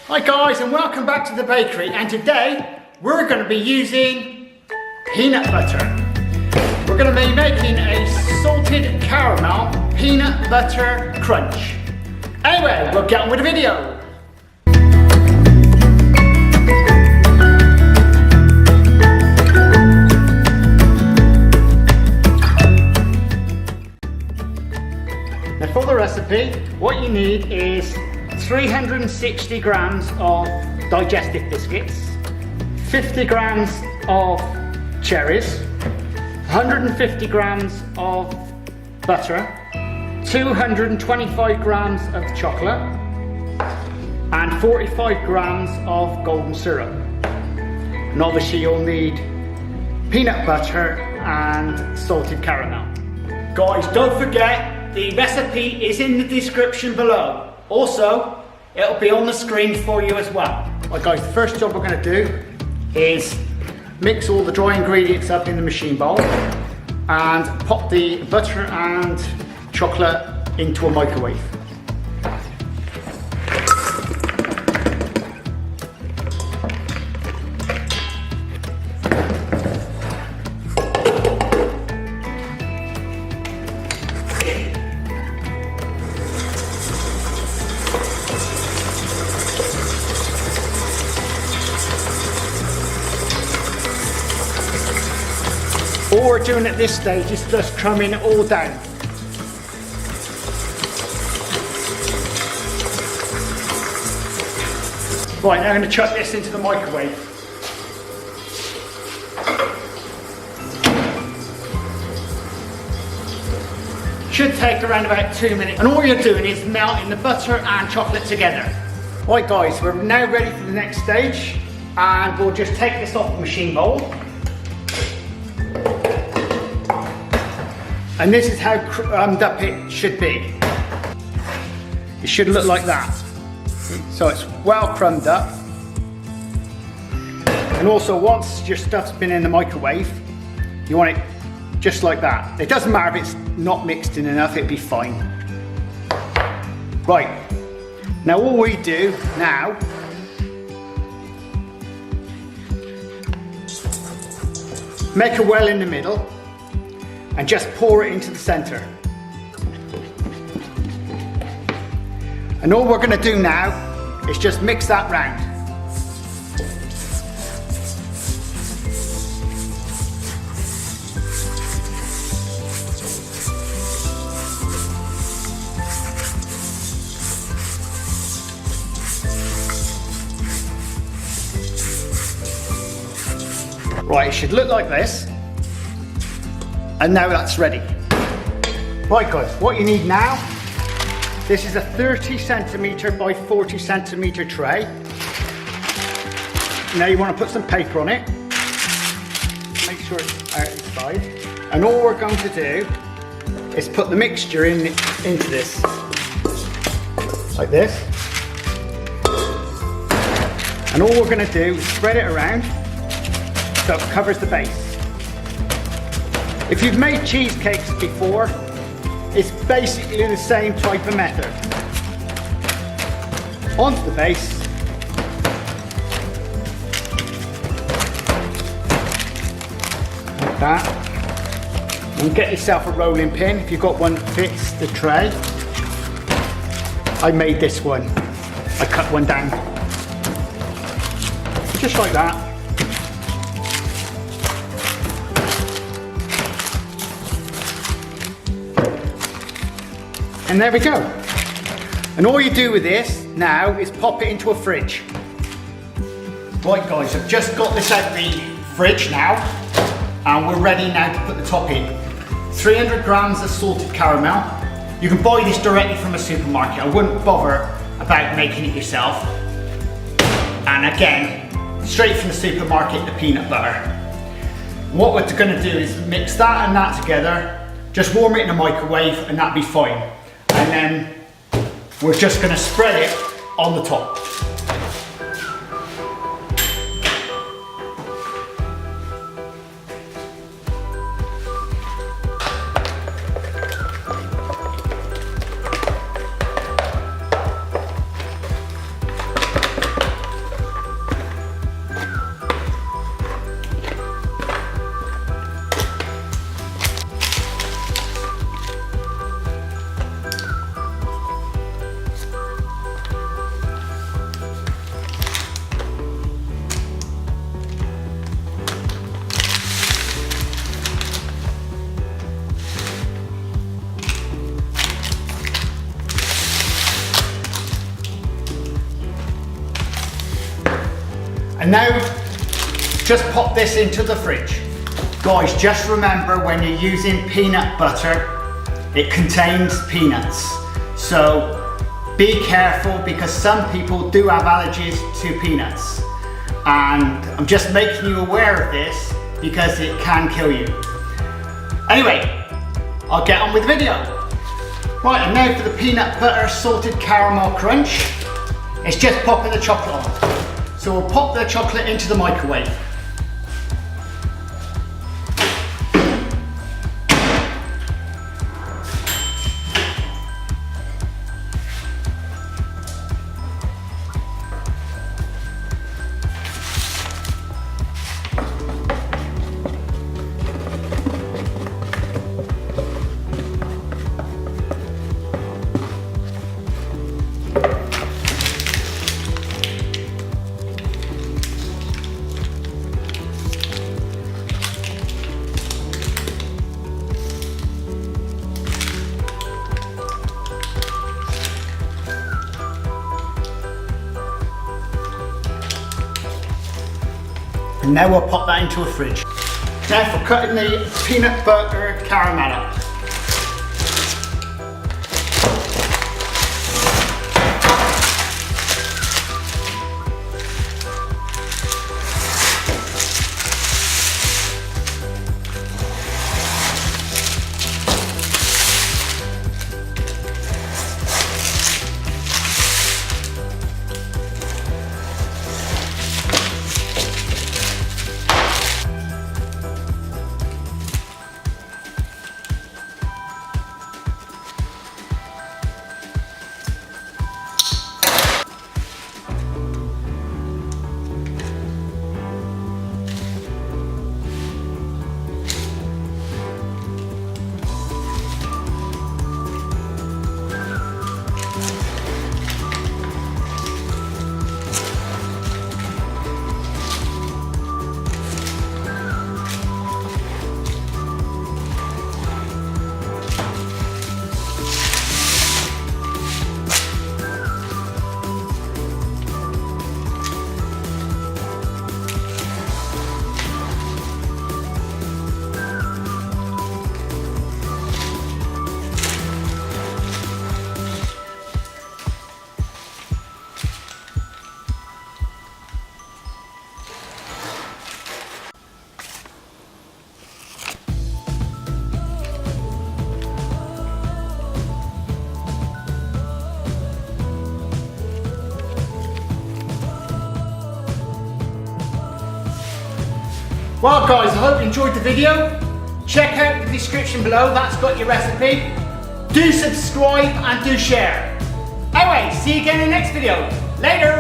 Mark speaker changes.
Speaker 1: Hi guys, and welcome back to the bakery, and today we're going to be using peanut butter. We're going to be making a salted caramel peanut butter crunch. Anyway, we'll get on with the video. Now for the recipe, what you need is 360 grams of digestive biscuits, 50 grams of cherries, 150 grams of butter, 225 grams of chocolate, and 45 grams of golden syrup. And obviously you'll need peanut butter and salted caramel. Guys, don't forget, the recipe is in the description below. Also, it'll be on the screen for you as well. Right guys, the first job we're going to do is mix all the dry ingredients up in the machine bowl and pop the butter and chocolate into a microwave. All we're doing at this stage is just crumbing it all down. Right, now I'm going to chuck this into the microwave. Should take around about 2 minutes. And all you're doing is melting the butter and chocolate together. Right guys, we're now ready for the next stage. And we'll just take this off the machine bowl. And this is how crumbed up it should be. It should look like that. So it's well crumbed up. And also once your stuff's been in the microwave, you want it just like that. It doesn't matter if it's not mixed in enough, it'd be fine. Right, now all we do now make a well in the middle and just pour it into the center. And all we're going to do now is just mix that round. Right, it should look like this. And now that's ready. Right guys, what you need now, this is a 30 centimeter by 40 centimeter tray. Now you want to put some paper on it. Make sure it's out inside. And all we're going to do is put the mixture into this. Like this. And all we're going to do is spread it around so it covers the base. If you've made cheesecakes before, it's basically the same type of method. Onto the base. Like that. And get yourself a rolling pin if you've got one that fits the tray. I made this one. I cut one down. Just like that. And there we go. And all you do with this now is pop it into a fridge. Right guys, I've just got this out the fridge now, and we're ready now to put the top in. 300 grams of salted caramel. You can buy this directly from a supermarket. I wouldn't bother about making it yourself. And again, straight from the supermarket, the peanut butter. What we're going to do is mix that and that together, just warm it in the microwave, and that'll be fine. And then we're just going to spread it on the top. And now just pop this into the fridge. Guys, just remember when you're using peanut butter, it contains peanuts. So be careful because some people do have allergies to peanuts. And I'm just making you aware of this because it can kill you. Anyway, I'll get on with the video. Right, and now for the peanut butter salted caramel crunch. It's just popping the chocolate on. So we'll pop the chocolate into the microwave. And now we'll pop that into a fridge. Now for cutting the peanut butter caramel up. Well guys, I hope you enjoyed the video. Check out the description below, that's got your recipe. Do subscribe and do share. Anyway, see you again in the next video. Later!